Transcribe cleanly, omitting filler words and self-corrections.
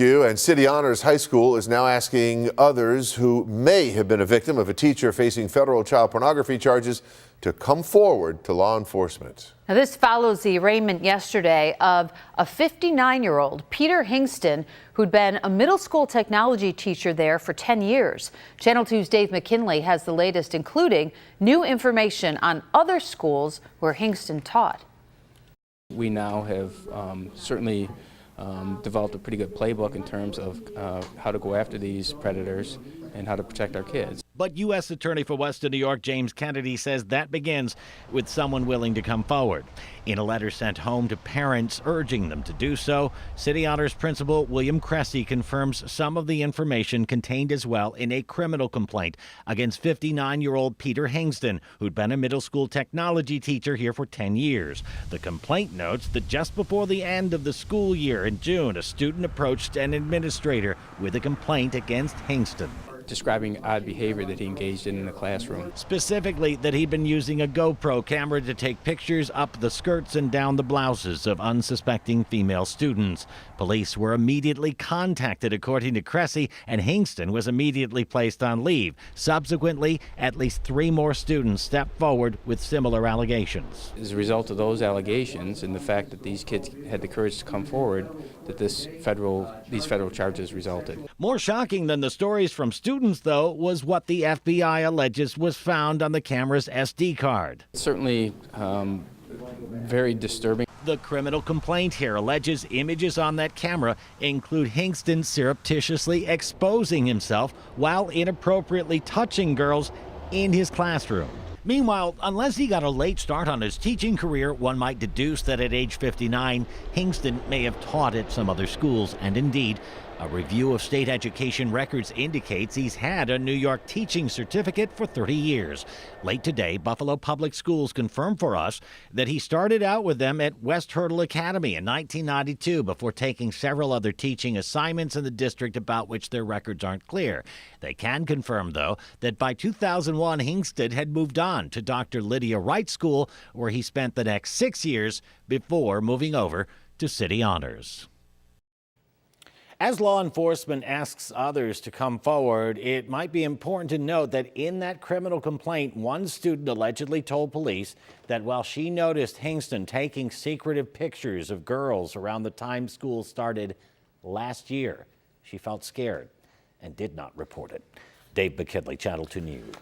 And City Honors High School is now asking others who may have been a victim of a teacher facing federal child pornography charges to come forward to law enforcement. Now, this follows the arraignment yesterday of a 59-year-old, Peter Hingston, who'd been a middle school technology teacher there for 10 years. Channel 2's Dave McKinley has the latest, including new information on other schools where Hingston taught. We now have certainly developed a pretty good playbook in terms of how to go after these predators and how to protect our kids. But U.S. Attorney for Western New York James Kennedy says that begins with someone willing to come forward. In a letter sent home to parents urging them to do so, City Honors Principal William Cressy confirms some of the information contained as well in a criminal complaint against 59-year-old Peter Hingston, who'd been a middle school technology teacher here for 10 years. The complaint notes that just before the end of the school year in June, a student approached an administrator with a complaint against Hingston, describing odd behavior that he engaged in the classroom. Specifically that he'd been using a GoPro camera to take pictures up the skirts and down the blouses of unsuspecting female students. Police were immediately contacted, according to Cressy, and Hingston was immediately placed on leave. Subsequently, at least 3 more students stepped forward with similar allegations. As a result of those allegations and the fact that these kids had the courage to come forward, that these federal charges resulted. More shocking than the stories from students, though, was what the FBI alleges was found on the camera's SD card. Certainly very disturbing. The criminal complaint here alleges images on that camera include Hingston surreptitiously exposing himself while inappropriately touching girls in his classroom. Meanwhile, unless he got a late start on his teaching career, one might deduce that at age 59, Hingston may have taught at some other schools, and indeed, a review of state education records indicates he's had a New York teaching certificate for 30 years. Late today, Buffalo Public Schools confirmed for us that he started out with them at West Hurdle Academy in 1992 before taking several other teaching assignments in the district about which their records aren't clear. They can confirm, though, that by 2001, Hingston had moved on to Dr. Lydia Wright School, where he spent the next 6 years before moving over to City Honors. As law enforcement asks others to come forward, it might be important to note that in that criminal complaint, one student allegedly told police that while she noticed Hingston taking secretive pictures of girls around the time school started last year, she felt scared and did not report it. Dave McKinley, Channel 2 News.